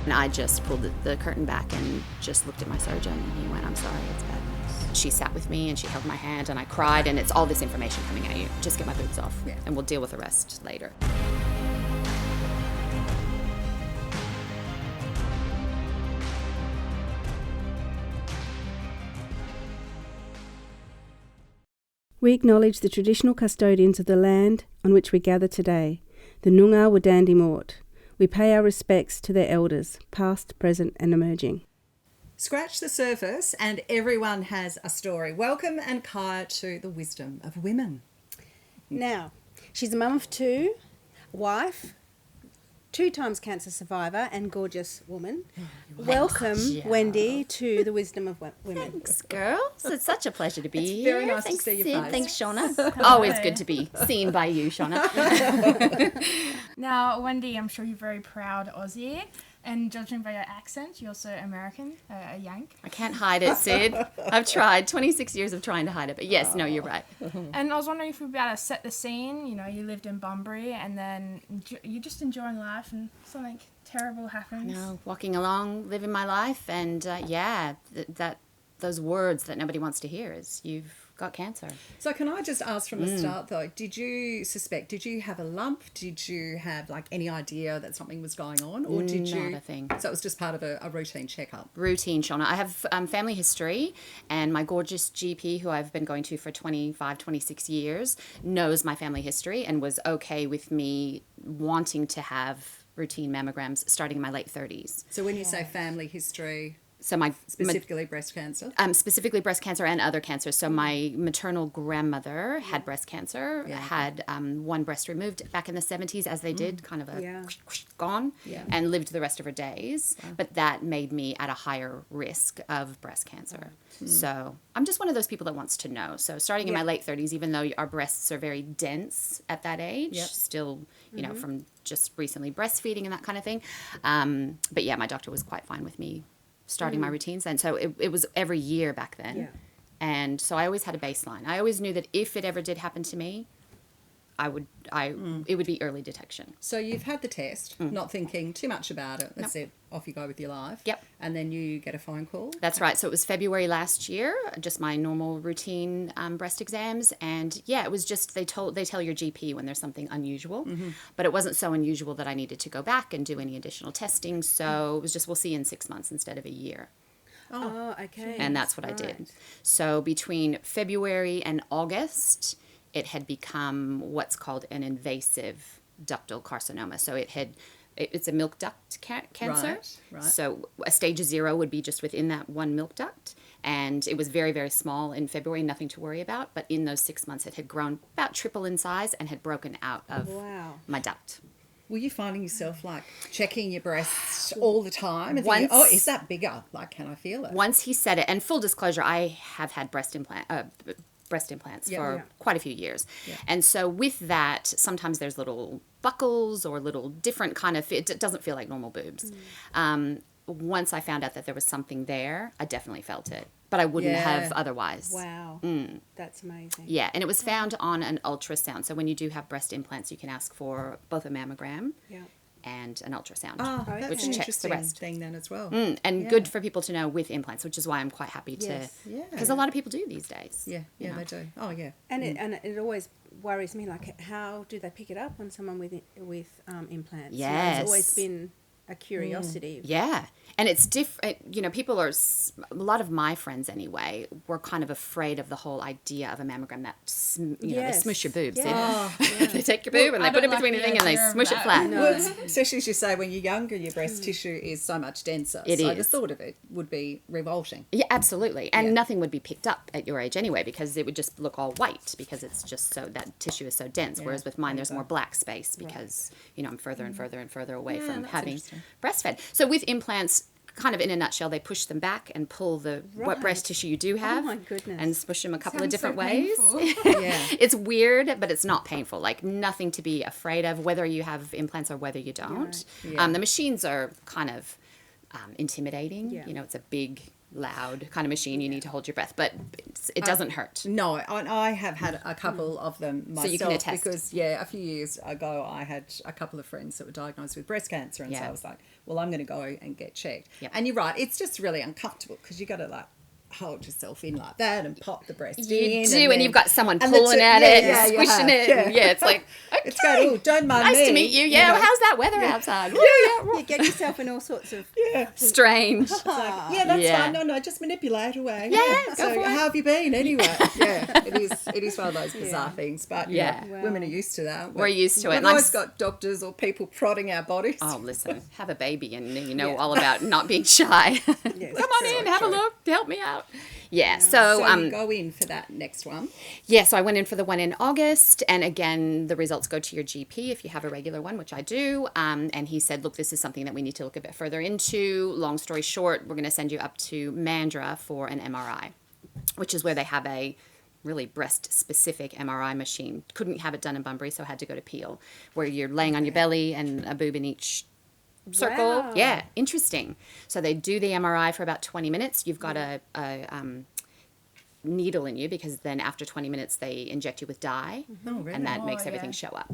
And I just pulled the curtain back and just looked at my surgeon, and he went, "I'm sorry, it's bad news." She sat with me and she held my hand and I cried, and it's all this information coming at you. Just get my boobs off, and we'll deal with the rest later. We acknowledge the traditional custodians of the land on which we gather today, the Noongar Wadandi Mort. We pay our respects to their elders, past, present and emerging. Scratch the surface and everyone has a story. Welcome and Kaya to the wisdom of women. Now, she's a mum of two, wife, 2 times cancer survivor and gorgeous woman. Welcome, Wendy, to the wisdom of women. Thanks, girls. It's such a pleasure to be It's here. very nice Thanks, to see your Sid. face. Thanks, Shauna. Always good to be seen by you, Shauna. Now, Wendy, I'm sure you're very proud Aussie, and judging by your accent, you're also American, a Yank. I can't hide it, Sid. I've tried 26 years of trying to hide it, but yes, no, you're right. And I was wondering if we'd be able to set the scene. You know, you lived in Bunbury, and then you're just enjoying life, and something terrible happens. No, walking along, living my life, and those words that nobody wants to hear is you've got cancer. So can I just ask from the start though, did you have a lump? Did you have like any idea that something was going on? Or did you? Not a thing. So it was just part of a routine checkup? Routine, Shauna. I have family history, and my gorgeous GP, who I've been going to for 25, 26 years, knows my family history and was okay with me wanting to have routine mammograms starting in my late 30s. So when you say family history, So my specifically breast cancer? Specifically breast cancer and other cancers. So my maternal grandmother had breast cancer, had one breast removed back in the 70s, as they did, kind of gone, and lived the rest of her days. Wow. But that made me at a higher risk of breast cancer. So I'm just one of those people that wants to know. So starting in my late 30s, even though our breasts are very dense at that age, still, you know, from just recently breastfeeding and that kind of thing. But yeah, my doctor was quite fine with me starting my routines then. So it was every year back then. Yeah. And so I always had a baseline. I always knew that if it ever did happen to me, it would be early detection. So you've had the test, not thinking too much about it. That's it. Off you go with your life. Yep. And then you get a phone call. That's right. So it was February last year, just my normal routine breast exams. And yeah, it was just, they tell your GP when there's something unusual, but it wasn't so unusual that I needed to go back and do any additional testing. So it was just, we'll see in 6 months instead of a year. Oh, okay. And that's what I did. So between February and August, it had become what's called an invasive ductal carcinoma. So it's a milk duct cancer. Right. So a stage 0 would be just within that one milk duct. And it was very, very small in February, nothing to worry about. But in those 6 months, it had grown about triple in size and had broken out of my duct. Were you finding yourself like checking your breasts all the time and thinking, oh, is that bigger? Like, can I feel it? Once he said it, and full disclosure, I have had breast implants for quite a few years. Yeah. And so with that, sometimes there's little buckles or little different kind of, it doesn't feel like normal boobs. Once I found out that there was something there, I definitely felt it, but I wouldn't have otherwise. Wow. That's amazing. Yeah. And it was found on an ultrasound. So when you do have breast implants, you can ask for both a mammogram and an ultrasound, which checks the rest thing then as well. And good for people to know with implants, which is why I'm quite happy to, because a lot of people do these days. Yeah, they do. Oh, yeah. And it always worries me, like, how do they pick it up on someone with implants? Yes. You know, it's always been a curiosity. Yeah. And it's different, you know, people are, a lot of my friends anyway, were kind of afraid of the whole idea of a mammogram that, they smush your boobs. They take your boob and they put it between the thing and they smush it flat. Well, especially as you say, when you're younger, your breast tissue is so much denser. So the thought of it would be revolting. Yeah, absolutely. And nothing would be picked up at your age anyway, because it would just look all white because it's just so, that tissue is so dense. Whereas with mine, there's more black space because, you know, I'm further and further and further away from having breastfed. So with implants, kind of in a nutshell, they push them back and pull the what breast tissue you do have and smush them a couple of different ways. It's weird, but it's not painful. Like, nothing to be afraid of, whether you have implants or whether you don't. The machines are kind of intimidating. You know, it's a big loud kind of machine. You need to hold your breath, but it doesn't hurt. No, I have had a couple of them myself. So you can attest. Because, a few years ago I had a couple of friends that were diagnosed with breast cancer, and so I was like, well, I'm going to go and get checked. Yep. And you're right, it's just really uncomfortable because you got to like hold yourself in like that and pop the breast You in. do, and you've got someone and pulling at it, you and squishing it. have, And it's like, okay, it's going, oh, don't mind nice me. to meet you. Yeah, know. how's that weather outside? You get yourself in all sorts of Strange. That's fine. No, just manipulate away. Yeah, go So for it. how have you been anyway? It is one of those bizarre things. But women are used to that. We're used to it. We've And always got doctors or people prodding our bodies. Oh, listen, have a baby and you know all about not being shy. Come on in, have a look, help me out. Yeah, so you go in for that next one. Yeah, so I went in for the one in August, and again, the results go to your GP if you have a regular one, which I do. And he said, look, this is something that we need to look a bit further into. Long story short, we're going to send you up to Mandurah for an MRI, which is where they have a really breast-specific MRI machine. Couldn't have it done in Bunbury, so I had to go to Peel, where you're laying on your belly and a boob in each circle. Wow. Yeah, interesting. So they do the MRI for about 20 minutes. You've got a needle in you, because then after 20 minutes they inject you with dye, really? and that makes Oh, everything yeah. show up.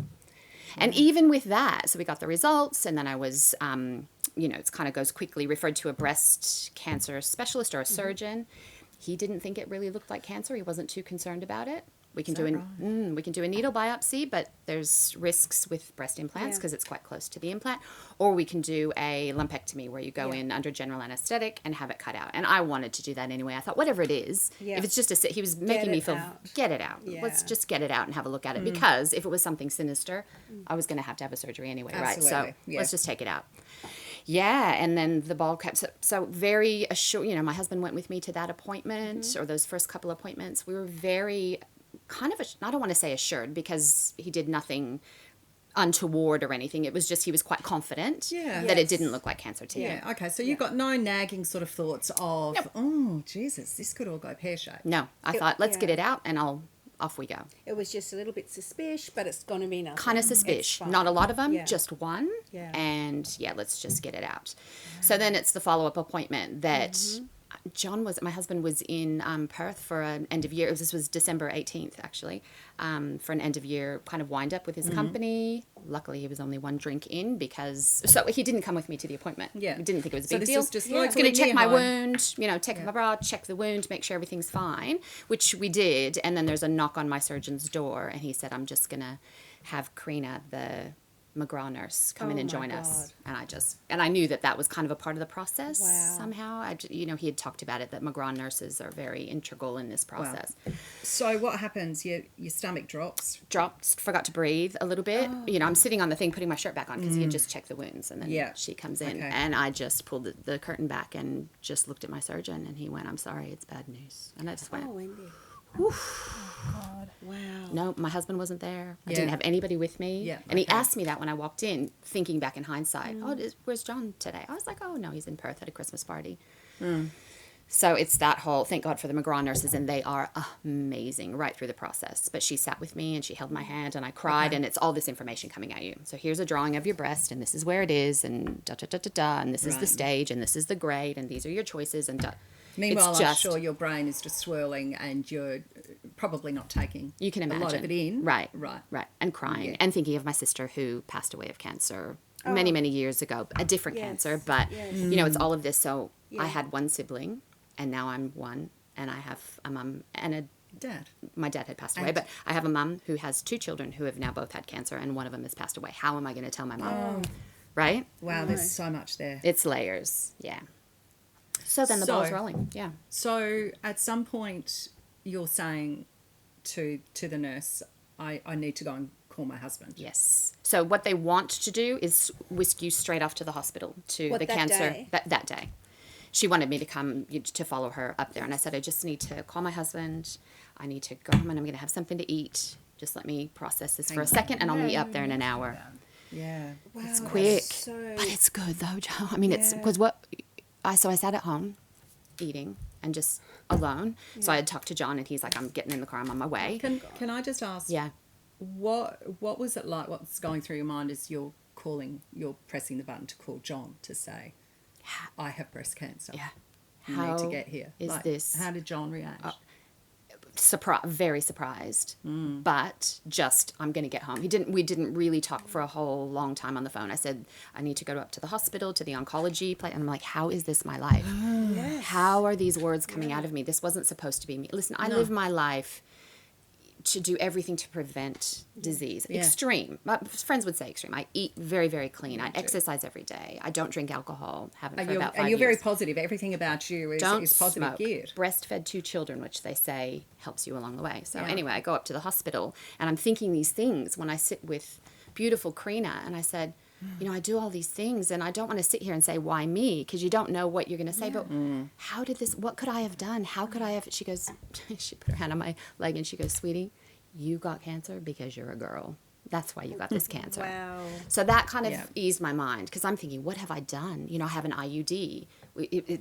And even with that, so we got the results, and then I was, it kind of goes quickly, referred to a breast cancer specialist or a surgeon. He didn't think it really looked like cancer. He wasn't too concerned about it. We can do we can do a needle biopsy, but there's risks with breast implants because it's quite close to the implant. Or we can do a lumpectomy, where you go in under general anesthetic and have it cut out. And I wanted to do that anyway. I thought, whatever it is, if it's just he was making me feel, get it out. Yeah. Let's just get it out and have a look at it. Because if it was something sinister, I was going to have a surgery anyway, right? So let's just take it out. Yeah, and then the ball kept so very assured. My husband went with me to that appointment or those first couple appointments. We were very kind of, I don't want to say assured, because he did nothing untoward or anything. It was just he was quite confident that it didn't look like cancer to him. Yeah, okay. So you've got no nagging sort of thoughts of, oh, Jesus, this could all go pear-shaped. No, I thought, let's get it out and off we go. It was just a little bit suspicious, but it's going to be nothing. Kind of suspicious. Not a lot of them, just one. Yeah. And let's just get it out. So then it's the follow-up appointment that my husband was in Perth for an end of year. This was December 18th, actually, for an end of year kind of wind up with his company. Luckily, he was only one drink in, so he didn't come with me to the appointment. Yeah. He didn't think it was a big deal. Was just He was going to check my wound, take my bra, check the wound, make sure everything's fine, which we did. And then there's a knock on my surgeon's door, and he said, I'm just going to have Karina, the McGraw nurse, come in and join us. And I knew that was kind of a part of the process somehow. He had talked about it, that McGraw nurses are very integral in this process. Wow. So what happens? Your stomach drops? Dropped, forgot to breathe a little bit. I'm sitting on the thing, putting my shirt back on, because he had just checked the wounds, and then she comes in. Okay. And I just pulled the curtain back and just looked at my surgeon, and he went, I'm sorry, it's bad news. And I just went, Wendy. God. Wow. No, my husband wasn't there. I didn't have anybody with me. Yeah, and he asked me that when I walked in, thinking back in hindsight, where's John today? I was like, oh, no, he's in Perth at a Christmas party. So it's that whole, thank God for the McGraw nurses, and they are amazing right through the process. But she sat with me, and she held my hand, and I cried, and it's all this information coming at you. So here's a drawing of your breast, and this is where it is, and da-da-da-da-da, and this is the stage, and this is the grade, and these are your choices, and Meanwhile, I'm sure your brain is just swirling, and you're probably not taking a lot of it in. Right. And crying and thinking of my sister who passed away of cancer many, many years ago. A different cancer, but, it's all of this. So I had one sibling, and now I'm one, and I have a mum and a dad. My dad had passed away, but I have a mum who has two children who have now both had cancer, and one of them has passed away. How am I going to tell my mum? Right? Wow, there's so much there. It's layers, So then the ball's rolling, So at some point, you're saying to the nurse, I need to go and call my husband. Yes. So what they want to do is whisk you straight off to the hospital to the cancer day? That day. She wanted me to come to follow her up there, and I said, I just need to call my husband. I need to go home, and I'm going to have something to eat. Just let me process this for a second, and I'll meet you up there in an hour. Yeah. Wow. It's quick, but it's good though, Joe. I mean, it's because I sat at home eating and just alone. So I had talked to John, and he's like, I'm getting in the car, I'm on my way. Can I just ask? Yeah. What was it like? What's going through your mind as you're pressing the button to call John to say, I have breast cancer? Yeah. you need to get here? Is this How did John react? very surprised, but just I'm going to get home. We didn't really talk for a whole long time on the phone. I said I need to go up to the hospital, to the oncology place, and I'm like, how is this my life? Yes. How are these words coming out of me? This wasn't supposed to be me. Listen, I live my life to do everything to prevent disease. Yeah. Extreme. My friends would say extreme. I eat very, very clean. I exercise every day. I don't drink alcohol. Haven't for about 5 years. And you're very positive. Everything about you is positive smoke. geared. Breastfed 2 children, which they say helps you along the way. So anyway, I go up to the hospital and I'm thinking these things when I sit with beautiful Karina, and I said, you know, I do all these things and I don't want to sit here and say, why me? Because you don't know what you're going to say. But how did this, what could I have done? How could I have, she goes, she put her hand on my leg and she goes, sweetie, you got cancer because you're a girl. That's why you got this cancer. Wow. So that kind of eased my mind, because I'm thinking, what have I done? You know, I have an IUD.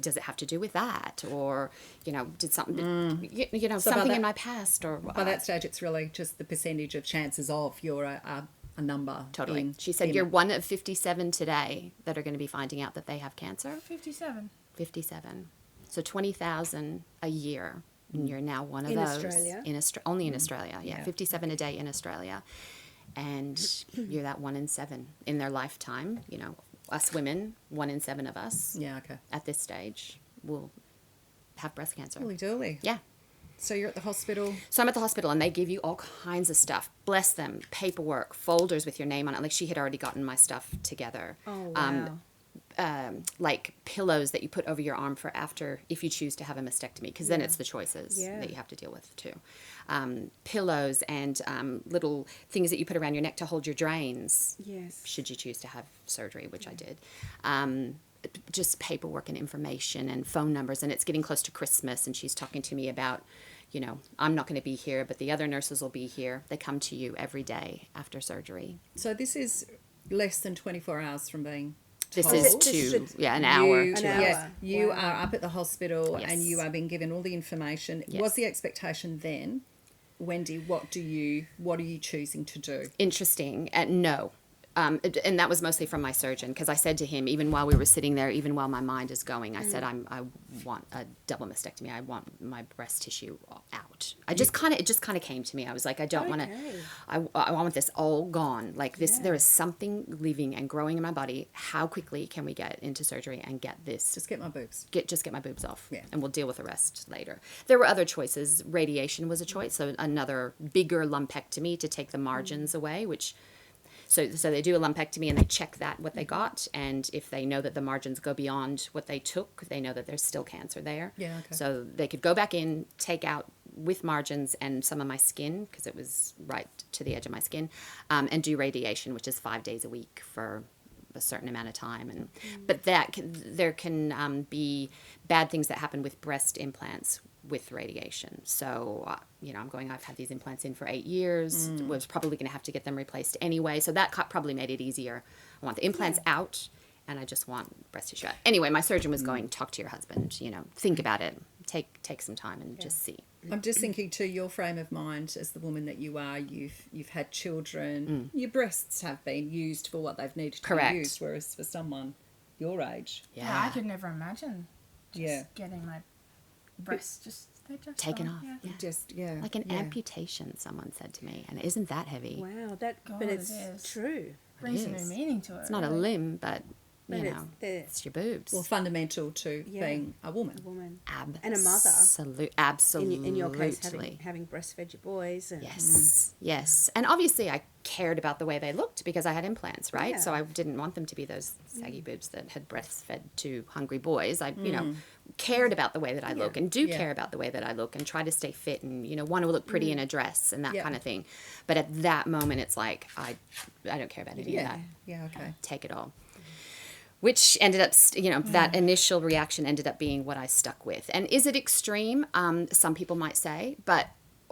Does it have to do with that? Or, you know, did something, you know, So something in my past? Or by that stage, it's really just the percentage of chances of you're a number. Totally. She said, you're one of 57 today that are going to be finding out that they have cancer. 57. 57. So 20,000 a year. And you're now one of In those. Australia? Only in Australia, Yeah. 57 a day in Australia. And you're that 1 in 7 in their lifetime. You know, us women, 1 in 7 of us Yeah, okay. at this stage will have breast cancer. Holy dooly. Yeah. So you're at the hospital. So I'm at the hospital and they give you all kinds of stuff. Bless them. Paperwork, folders with your name on it. Like she had already gotten my stuff together. Oh, wow. Like pillows that you put over your arm for after, if you choose to have a mastectomy, because then it's the choices that you have to deal with too. Pillows and little things that you put around your neck to hold your drains. Yes. Should you choose to have surgery, which I did. Just paperwork and information and phone numbers. And it's getting close to Christmas and she's talking to me about, you know, I'm not going to be here, but the other nurses will be here. They come to you every day after surgery. So this is less than 24 hours from being This told. is an hour. You, An 2 hour. yes, you Wow. are up at the hospital Yes. and you are being given all the information. Yes. Was the expectation then, Wendy, what are you choosing to do? Interesting. No. And that was mostly from my surgeon, because I said to him, even while we were sitting there, even while my mind is going, I said, I want a double mastectomy. I want my breast tissue out. It just kind of came to me. I was like, I don't want to, I want this all gone. Like this, there is something living and growing in my body. How quickly can we get into surgery and get this? Just get my boobs. Just get my boobs off, Yeah. and we'll deal with the rest later. There were other choices. Radiation was a choice, so another bigger lumpectomy to take the margins away, which... So they do a lumpectomy and they check what they got, and if they know that the margins go beyond what they took, they know that there's still cancer there. Yeah, okay. So they could go back in, take out with margins and some of my skin, because it was right to the edge of my skin, and do radiation, which is 5 days a week for a certain amount of time. But there can be bad things that happen with breast implants with radiation. So, I've had these implants in for 8 years, was probably going to have to get them replaced anyway. So that probably made it easier. I want the implants out, and I just want breast tissue out. Anyway, my surgeon was going, talk to your husband, think about it, take some time and just see. I'm just thinking too, your frame of mind as the woman that you are, you've had children, your breasts have been used for what they've needed to Correct. be used, whereas for someone your age, Yeah, I could never imagine getting my breasts they're just Taken gone. off. Yeah. just Like an amputation, someone said to me. And isn't that heavy? Wow, God, but it's it is. true. Brings a is. new meaning to it. It's not a really. limb, but, But you it's know, there. it's your boobs. well fundamental to being a woman. Woman. And a mother. Absolutely. In your case, having breastfed your boys. And, Yes. And obviously I cared about the way they looked because I had implants, right? Yeah. So I didn't want them to be those saggy boobs that had breastfed to hungry boys. I, cared about the way that I look and do care about the way that I look and try to stay fit and, want to look pretty in a dress and that kind of thing. But at that moment, it's like, I don't care about any of that. Yeah, okay. Take it all. Which ended up, that initial reaction ended up being what I stuck with. And is it extreme? Some people might say, but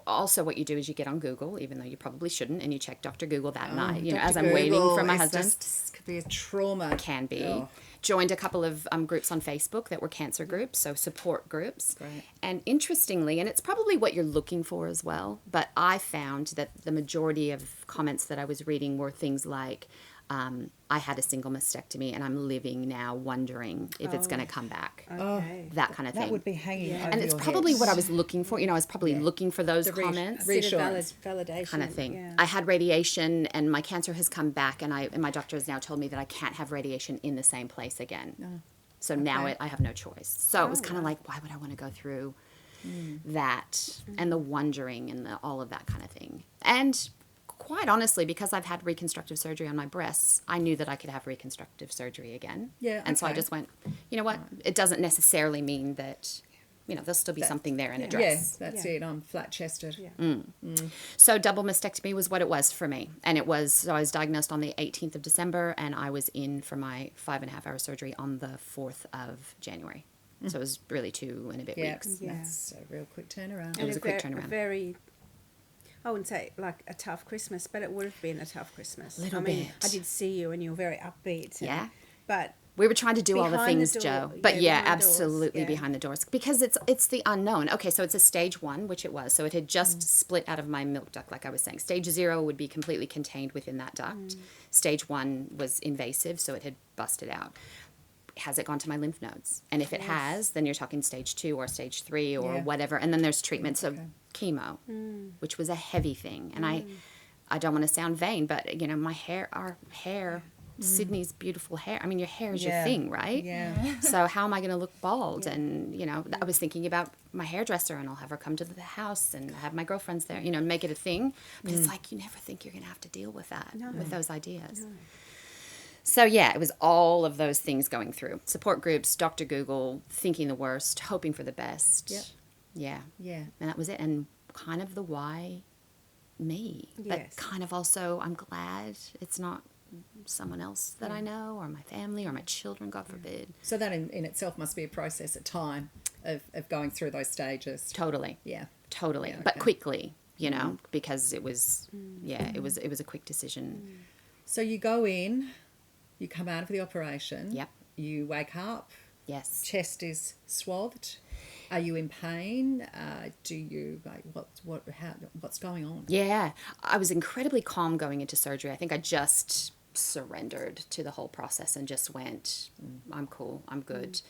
also what you do is you get on Google, even though you probably shouldn't, and you check Dr. Google that night, as I'm waiting for my husband. Could be a trauma. Can be. Oh. Joined a couple of groups on Facebook that were cancer groups, so support groups. Great. And interestingly, and it's probably what you're looking for as well, but I found that the majority of comments that I was reading were things like, I had a single mastectomy, and I'm living now wondering if it's going to come back. Okay. That kind of thing. That would be hanging over And it's your probably head. what I was looking for. I was probably looking for those comments. reassurance. Validation. Kind of thing. Yeah. I had radiation, and my cancer has come back, and my doctor has now told me that I can't have radiation in the same place again. So now I have no choice. So it was kind of like, why would I want to go through that and the wondering and all of that kind of thing? And quite honestly, because I've had reconstructive surgery on my breasts, I knew that I could have reconstructive surgery again. Yeah, And so I okay. just went, you know what? It doesn't necessarily mean that, there'll still be something there in a dress. Yeah, that's it. I'm flat-chested. Yeah. So double mastectomy was what it was for me. And I was diagnosed on the 18th of December, and I was in for my 5.5-hour surgery on the 4th of January. So it was really 2 and a bit weeks. Yeah. That's a real quick turnaround. It was a quick turnaround. Very, I wouldn't say like a tough Christmas, but it would have been a tough Christmas. Little I mean, bit. I did see you and you were very upbeat. Yeah. But We were trying to do all the Behind the things, door, Joe. But yeah, yeah, behind doors, absolutely yeah. behind the doors. Because it's the unknown. Okay, so it's a stage 1, which it was. So it had just split out of my milk duct, like I was saying. Stage 0 would be completely contained within that duct. Stage 1 was invasive, so it had busted out. Has it gone to my lymph nodes? And if it has, then you're talking stage 2 or stage 3 or Yeah. whatever. And then there's treatment, so chemo, which was a heavy thing. And I don't want to sound vain, but our hair, Sydney's beautiful hair. I mean, your hair is your Yeah. thing, right? Yeah. So how am I going to look bald? And, I was thinking about my hairdresser, and I'll have her come to the house and have my girlfriends there, make it a thing. But it's like, you never think you're going to have to deal with that, with those ideas. So yeah, it was all of those things going through. Support groups, Dr. Google, thinking the worst, hoping for the best. Yep. Yeah. Yeah. And that was it. And kind of the why me. But Yes. kind of also, I'm glad it's not someone else that I know, or my family, or my children, God forbid. So that in itself must be a process at time of going through those stages. Totally. Yeah. Totally. Yeah, But okay. quickly, because it was, it was a quick decision. So you go in, you come out of the operation. Yep. You wake up, Yes. chest is swathed. Are you in pain? Do you like what's going on? Yeah, I was incredibly calm going into surgery. I think I just surrendered to the whole process and just went, I'm cool, I'm good.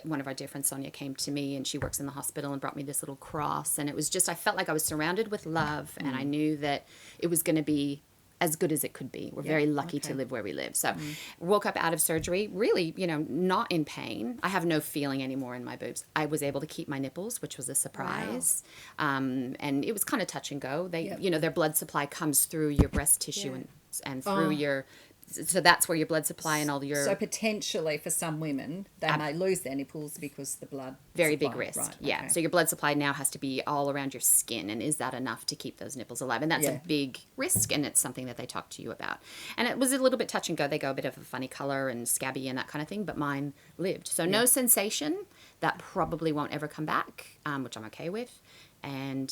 One of our dear friends, Sonia, came to me, and she works in the hospital, and brought me this little cross. And it was just, I felt like I was surrounded with love, and I knew that it was going to be as good as it could be. We're very lucky to live where we live. So woke up out of surgery, really, not in pain. I have no feeling anymore in my boobs. I was able to keep my nipples, which was a surprise. And it was kind of touch and go. They, their blood supply comes through your breast tissue and through your, so that's where your blood supply and all your... So potentially for some women, they may lose their nipples because the blood Very supply. big risk. Right, Yeah. okay. So your blood supply now has to be all around your skin. And is that enough to keep those nipples alive? And that's Yeah. a big risk. And it's something that they talk to you about. And it was a little bit touch and go. They go a bit of a funny color and scabby and that kind of thing. But mine lived. So no sensation. That probably won't ever come back, which I'm okay with. And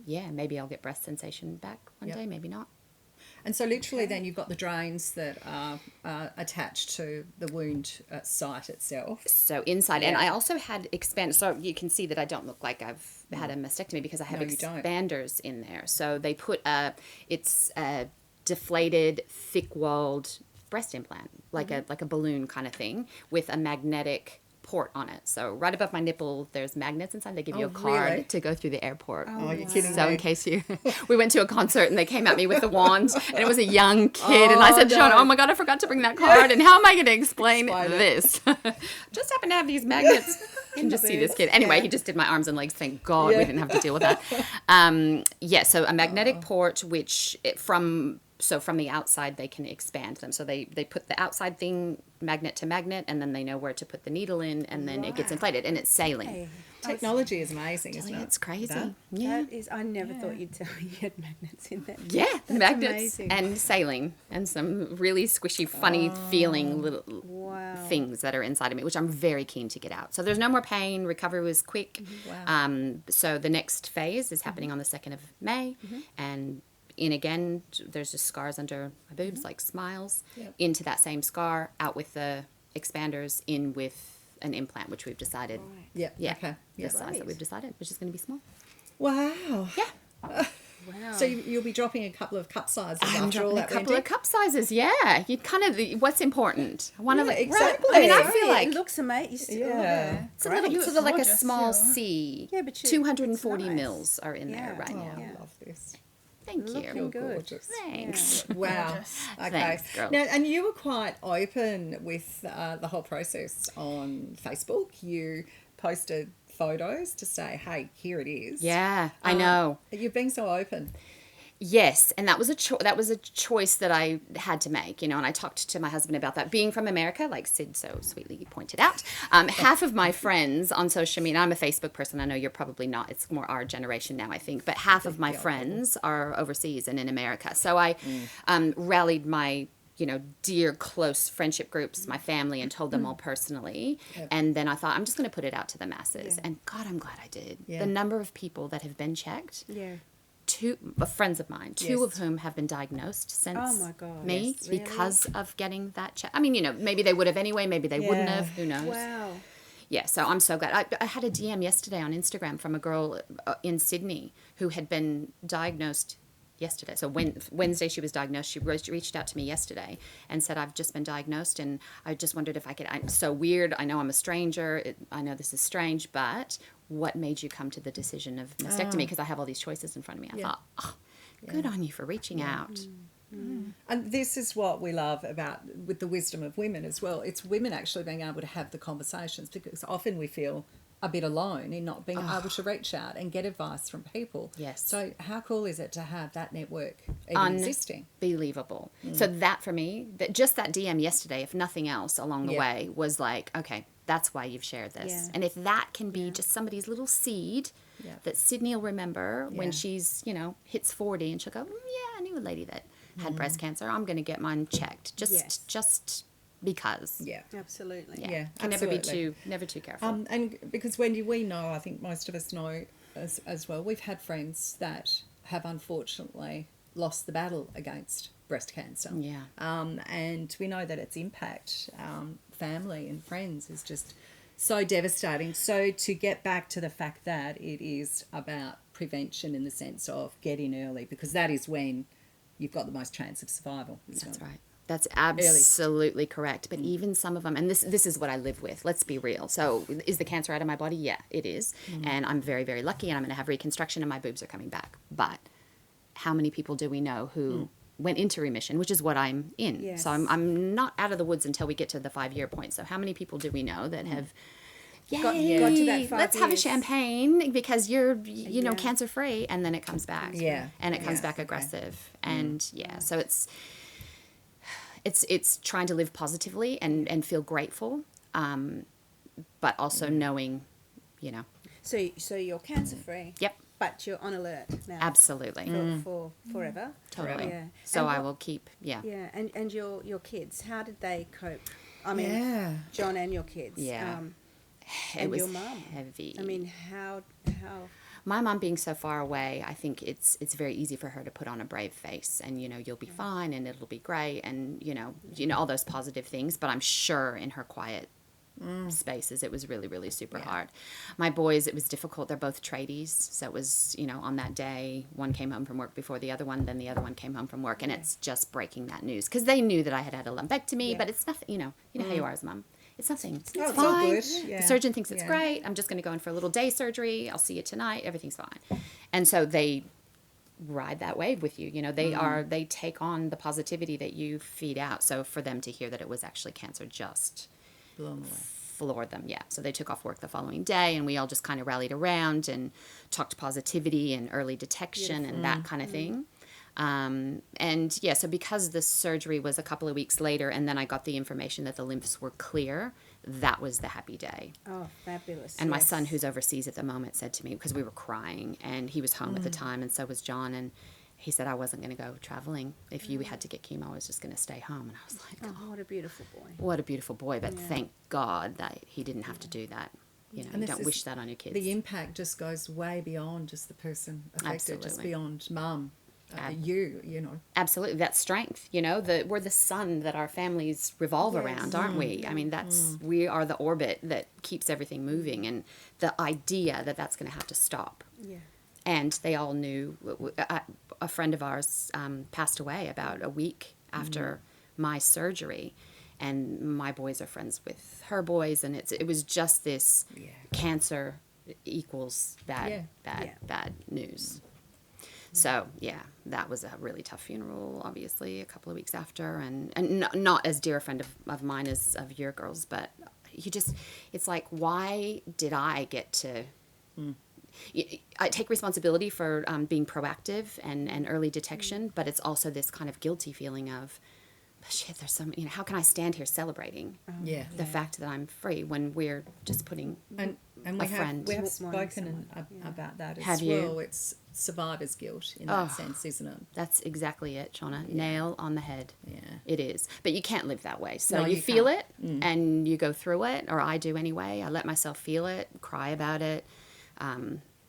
maybe I'll get breast sensation back one day. Maybe not. And so literally then you've got the drains that are attached to the wound site itself. So inside, and I also had so you can see that I don't look like I've had a mastectomy because I have No, you don't. expanders in there. So they put it's a deflated, thick-walled breast implant, like a balloon kind of thing with a magnetic port on it. So right above my nipple, there's magnets inside. They give you a card really? to go through the airport. Oh, you're kidding So me. in case we went to a concert and they came at me with the wand, and it was a young kid, and I said, Sean, oh my God, I forgot to bring that card, and how am I going to explain this? Just happen to have these magnets. You can just see this kid. Anyway, he just did my arms and legs. Thank God we didn't have to deal with that. So a magnetic port, which from the outside they can expand them. So they put the outside thing magnet to magnet, and then they know where to put the needle in, and then it gets inflated, and it's saline. Hey, Technology is amazing, isn't it? It's crazy. That? Yeah. that is, I never thought you'd tell me you had magnets in there. Yeah, magnets amazing. and saline and some really squishy, funny feeling little Wow. things that are inside of me, which I'm very keen to get out. So there's no more pain. Recovery was quick. Wow. So the next phase is happening on the 2nd of May, and in again, there's just scars under my boobs, like smiles. Yep. Into that same scar, out with the expanders, in with an implant, which we've decided. Yeah. Yeah, Okay. the Yeah. size that we've decided, which is going to be small. Wow. Yeah. Wow. So you'll be dropping a couple of cup sizes I'm after all dropping a that, couple Wendy? of cup sizes. Yeah, you kind of what's important. One of Yeah, the exactly. I mean, I Sorry, feel like it looks amazing. Yeah. it's a little, sort of like a gorgeous small still. C. Yeah, but 240 it's nice. mils are in there Yeah. right Oh, now. I love this. Thank Looking you. You're good. gorgeous. Thanks. Wow. Gorgeous. Okay. Thanks, girl. Now, and you were quite open with the whole process on Facebook. You posted photos to say, "Hey, here it is." Yeah, I know. You've been so open. Yes, and that was a choice that I had to make, and I talked to my husband about that. Being from America, like Sid so sweetly pointed out, half of my friends on social media, I'm a Facebook person, I know you're probably not, it's more our generation now, I think, but half of my friends are overseas and in America. So I rallied my dear close friendship groups, my family, and told them all personally. Yep. And then I thought, I'm just going to put it out to the masses. And God, I'm glad I did. Yeah. The number of people that have been checked, Yeah. two friends of mine, two Yes. of whom have been diagnosed since Oh my God. me Yes. Really? because of getting that check. I mean, maybe they would have anyway, maybe they wouldn't Yeah. have, who knows. Wow. Yeah, so I'm so glad. I had a DM yesterday on Instagram from a girl in Sydney who had been diagnosed yesterday. So Wednesday she was diagnosed. She reached out to me yesterday and said, I've just been diagnosed and I just wondered if I could, I'm so weird. I know I'm a stranger. I know this is strange, but what made you come to the decision of mastectomy? Because I have all these choices in front of me. I thought, good on you for reaching out. And this is what we love about with the wisdom of women as well. It's women actually being able to have the conversations, because often we feel a bit alone in not being able to reach out and get advice from people. Yes. So how cool is it to have that network even existing? Unbelievable. So that for me, just that DM yesterday, if nothing else along the Yeah. way, was like, okay, that's why you've shared this. Yeah. And if that can be just somebody's little seed Yeah. that Sydney will remember when Yeah. she's, hits 40 and she'll go, yeah, I knew a lady that had breast cancer. I'm going to get mine checked just because. Yeah. Absolutely. Yeah. Yeah, Can never be absolutely. never too careful. And because Wendy, we know, I think most of us know as well, we've had friends that have unfortunately lost the battle against breast cancer. Yeah. And we know that its impact, family and friends, is just so devastating. So to get back to the fact that it is about prevention in the sense of get in early, because that is when you've got the most chance of survival. That's right. That's absolutely correct. But even some of them, and this is what I live with. Let's be real. So is the cancer out of my body? Yeah, it is. And I'm very, very lucky, and I'm going to have reconstruction and my boobs are coming back. But how many people do we know who went into remission, which is what I'm in? Yes. So I'm not out of the woods until we get to the 5-year point. So how many people do we know that have Got to that 5 let's have a years. champagne because you're cancer free, and then it comes back. Yeah. And it comes Yeah. back Okay. aggressive. And so it's trying to live positively and feel grateful, but also knowing, So you're cancer free. Yep. But you're on alert now. Absolutely. For forever. Totally. Yeah. So And I what- will keep, Yeah. And your kids, how did they cope? I mean, Yeah. John and your kids. Yeah. It And was your mum. heavy. I mean, how My mom being so far away, I think it's very easy for her to put on a brave face and, you'll be fine and it'll be great and, all those positive things. But I'm sure in her quiet spaces, it was really, really super hard. My boys, it was difficult. They're both tradies. So it was, on that day, one came home from work before the other one, then the other one came home from work. And it's just breaking that news because they knew that I had a lumpectomy, but it's nothing, you know how you are as a mom. It's nothing. It's Oh, it's fine. all good. Yeah. The surgeon thinks it's Yeah. great. I'm just going to go in for a little day surgery. I'll see you tonight. Everything's fine. And so they ride that wave with you. They take on the positivity that you feed out. So for them to hear that it was actually cancer just Blown away. floored them. Yeah. So they took off work the following day and we all just kind of rallied around and talked positivity and early detection and that kind of thing. So because the surgery was a couple of weeks later and then I got the information that the lymphs were clear, that was the happy day. Oh, fabulous. And my yes. son, who's overseas at the moment, said to me, because we were crying, and he was home at the time, and so was John, and he said, I wasn't going to go traveling. If you had to get chemo, I was just going to stay home. And I was like, Oh, what a beautiful boy. what a beautiful boy. But thank God that he didn't have to do that. You And this don't is- wish that on your kids. The impact just goes way beyond just the person affected, just Absolutely. beyond mum. You know. Absolutely. That strength, we're the sun that our families revolve around, aren't we? I mean, we are the orbit that keeps everything moving, and the idea that that's going to have to stop. Yeah. And they all knew. A friend of ours passed away about a week after my surgery, and my boys are friends with her boys, and it was just this cancer equals bad news. So that was a really tough funeral, obviously, a couple of weeks after, and not as dear a friend of mine as of your girls, but it's like, why did I get to I take responsibility for being proactive and early detection, but it's also this kind of guilty feeling of, shit, there's some, how can I stand here celebrating the fact that I'm free when we're just putting and a friend. We have spoken about that as Have well. you? It's survivor's guilt in that sense, isn't it? That's exactly it, Shauna. Yeah. Nail on the head. Yeah. It is. But you can't live that way. So No, you you feel can't. it and you go through it, or I do anyway. I let myself feel it, cry about it,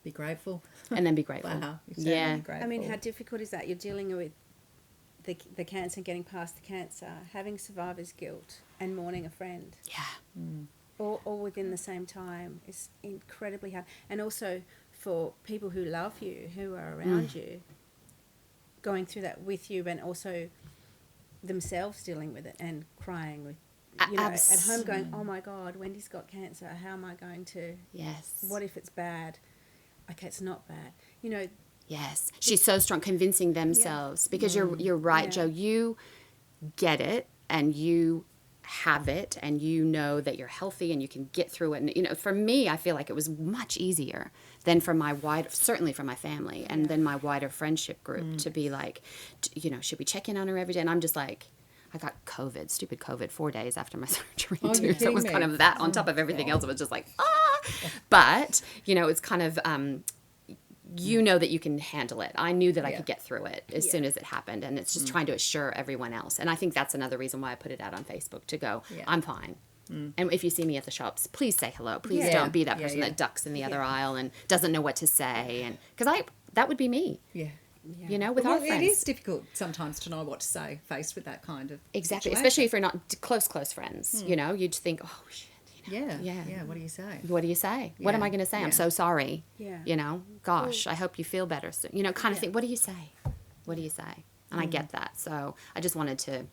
Be grateful. and then be grateful. Wow. You're certainly Yeah. grateful. I mean, how difficult is that? You're dealing with the cancer, getting past the cancer, having survivor's guilt, and mourning a friend. Yeah. All within the same time is incredibly hard. And also for people who love you, who are around you, going through that with you, and also themselves dealing with it and crying with, at home going, oh my God, Wendy's got cancer. How am I going to? Yes. What if it's bad? Okay, it's not bad. Yes. She's so strong, convincing themselves. Because you're right, Yeah. Joe. You get it and you have it and you know that you're healthy and you can get through it. And, for me, I feel like it was much easier than for certainly for my family and then my wider friendship group to be like, should we check in on her every day? And I'm just like, I got stupid COVID 4 days after my surgery Oh, too. you're So it was kidding kind me. of that on top of everything else. It was just like, But, it's kind of, that you can handle it. I knew that I could get through it as soon as it happened. And it's just trying to assure everyone else. And I think that's another reason why I put it out on Facebook to go, I'm fine. And if you see me at the shops, please say hello. Please don't be that person that ducks in the other aisle and doesn't know what to say. And because that would be me. Yeah. With our friends. It is difficult sometimes to know what to say faced with that kind of Exactly, situation. especially if you're not close friends. You'd think, oh shit. Yeah. What do you say? What do you say? What am I going to say? I'm so sorry. Yeah. Gosh, I hope you feel better soon. Kind of thing. What do you say? What do you say? And I get that. So I just wanted to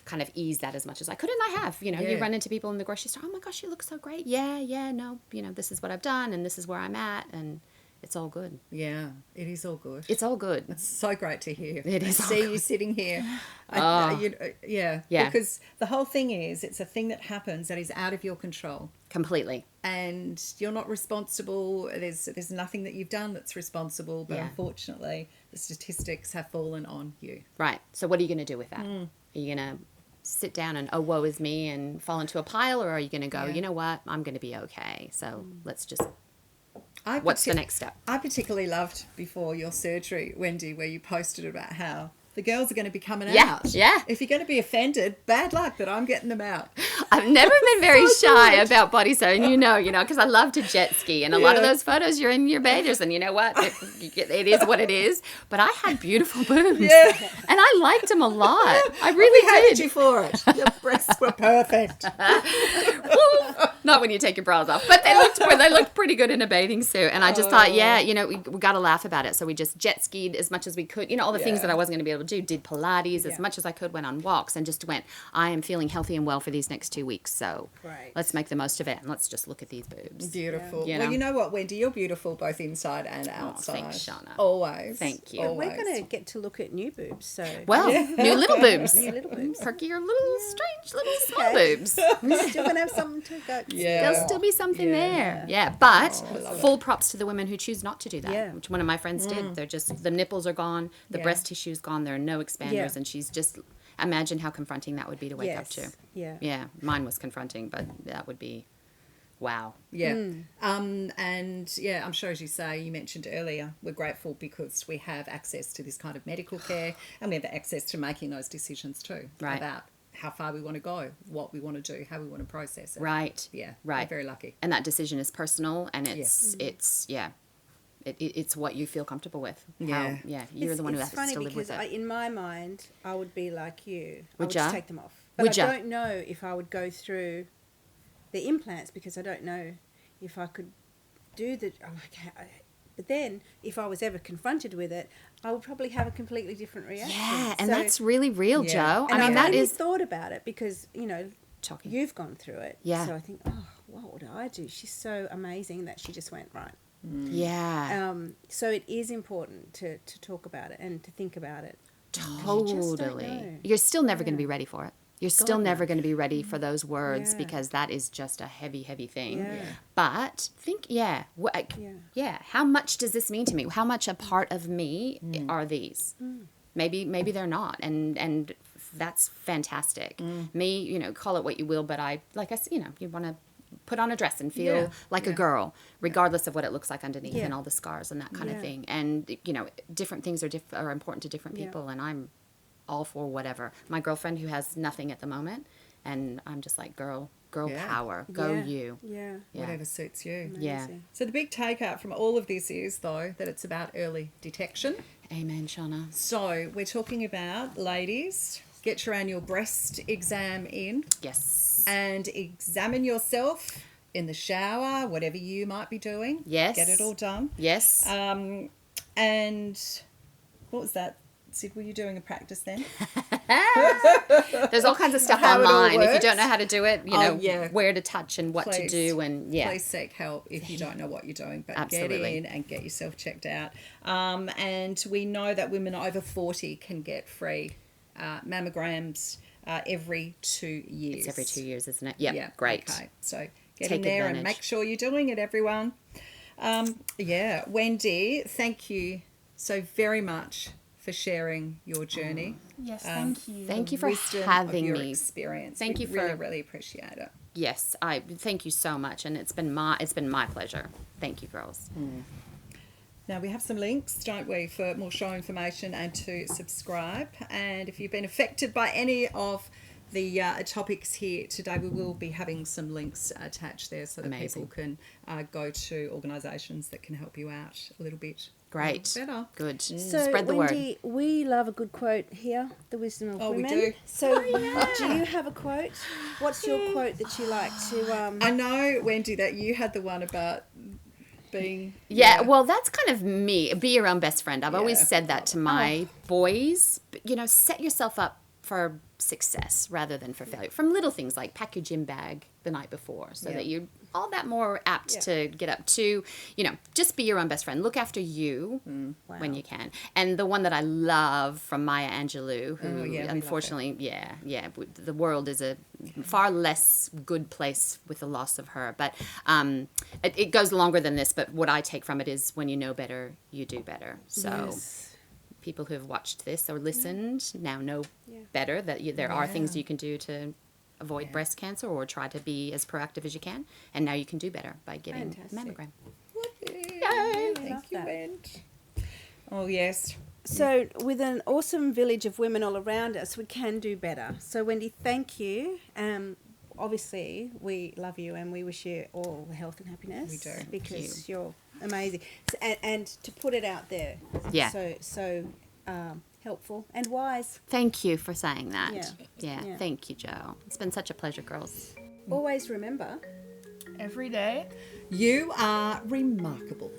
kind of ease that as much as I could. And I have, you run into people in the grocery store. Oh my gosh, you look so great. Yeah, no, this is what I've done and this is where I'm at. And it's all good. Yeah, it is all good. It's all good. It's so great to hear. It is. See you sitting here. Yeah. Because the whole thing is, it's a thing that happens that is out of your control. Completely. And you're not responsible. There's nothing that you've done that's responsible. But unfortunately, the statistics have fallen on you. Right. So what are you going to do with that? Are you going to sit down and, oh, woe is me, and fall into a pile? Or are you going to go, you know what, I'm going to be okay. So let's just... What's the next step? I particularly loved before your surgery, Wendy, where you posted about how the girls are going to be coming out. Yeah. If you're going to be offended, bad luck that I'm getting them out. I've never been very shy about body sewing, because I love to jet ski. And a lot of those photos, you're in your bathers, and you know what? It is what it is. But I had beautiful boobs. Yeah. And I liked them a lot. I really hated did. you for it. Your breasts were perfect. Well, not when you take your bras off. But they looked pretty good in a bathing suit. And I just thought, we got to laugh about it. So we just jet skied as much as we could. All the things that I wasn't going to be able to do. Did Pilates as much as I could, went on walks, and just went, I am feeling healthy and well for these next 2 weeks. So let's make the most of it, and let's just look at these boobs. Beautiful. Yeah. Well, you know what, Wendy? You're beautiful both inside and outside. Thanks, Shauna. Always. Thank you. Always. We're going to get to look at new boobs. So New little boobs. New little boobs. Perkier little, strange little small boobs. We're still going to have something to go. Yeah. There'll still be something there. Yeah, but full props to the women who choose not to do that, Yeah. which one of my friends did. They're just, the nipples are gone, the breast tissue's gone, there are no expanders, and she's just, imagine how confronting that would be to wake up to. Yeah. Mine was confronting, but that would be, wow. Yeah. And yeah, I'm sure, as you say, you mentioned earlier, we're grateful because we have access to this kind of medical care, and we have access to making those decisions too. Right. About how far we want to go, what we want to do, how we want to process it. Right. Yeah. Right. We're very lucky. And that decision is personal, and it's what you feel comfortable with. Yeah. You're the one who has funny to live with because it. in my mind, I would be like you. I Would would ya? just take them off. But Would I ya? don't know if I would go through the implants because I don't know if I could do the... But then, if I was ever confronted with it, I would probably have a completely different reaction. Yeah, and So- that's really real, Yeah. Joe. and I mean, I've that only is thought about it because, shocking. you've gone through it. Yeah. So I think, oh, what would I do? She's so amazing that she just went right. Yeah, So it is important to talk about it and to think about it. totally. You're still never going to be ready for it. You're still God, no. never going to be ready for those words Yeah. because that is just a heavy, heavy thing. Yeah. But think, how much does this mean to me? How much a part of me are these? Maybe they're not, and that's fantastic. Me, call it what you will, but you want to put on a dress and feel like a girl, regardless of what it looks like underneath and all the scars and that kind of thing. And different things are important to different people, and I'm all for whatever. My girlfriend who has nothing at the moment, and I'm just like, girl power, go you. Yeah. Whatever suits you. Yeah. Amazing. So the big takeout from all of this is, though, that it's about early detection. Amen, Shauna. So we're talking about, ladies, get your annual breast exam in Yes. and examine yourself in the shower, whatever you might be doing. Yes. Get it all done. Yes. And what was that? Sid, were you doing a practice then? There's all kinds of stuff How it all online. If you works. don't know how to do it, yeah. where to touch and what to do, and Please seek help if you don't know what you're doing, but Absolutely. get in and get yourself checked out. And we know that women over 40 can get free mammograms every 2 years. It's every 2 years, isn't it? Yep. Yeah, Great. Okay. So get Take in there and advantage. make sure you're doing it, everyone. Wendy, thank you so very much for sharing your journey. Yes, thank you. Thank you for Wisdom having of your me. experience. Thank We you really, for- really appreciate it. Yes, I thank you so much, and it's been my pleasure. Thank you, girls. Now, we have some links, don't we, for more show information and to subscribe. And if you've been affected by any of the topics here today, we will be having some links attached there so that Amazing. people can go to organisations that can help you out a little bit. Great. Better. Good. So, Spread the word. Wendy, we love a good quote here, the wisdom of Oh, we women. do. So, do you have a quote? What's your quote that you like to... I know, Wendy, that you had the one about being... Yeah, well, that's kind of me. Be your own best friend. I've always Yeah. said that to my boys. Set yourself up for success rather than for failure. From little things like pack your gym bag the night before so that you're all that more apt to get up to, just be your own best friend. Look after you when you can. And the one that I love from Maya Angelou, who we love unfortunately, the world is a far less good place with the loss of her. But it goes longer than this, but what I take from it is when you know better, you do better. So people who have watched this or listened now know better that there are things you can do to avoid breast cancer or try to be as proactive as you can. And now you can do better by getting a mammogram. Yay. Thank Love you, that. Wendy. Oh, yes. So, with an awesome village of women all around us, we can do better. So, Wendy, thank you. Obviously, we love you and we wish you all health and happiness. We do. Thank Because you're amazing. So, and to put it out there. Yeah. So helpful and wise. Thank you for saying that. Yeah. Thank you, Joe. It's been such a pleasure, girls. Always remember. Every day. You are remarkable.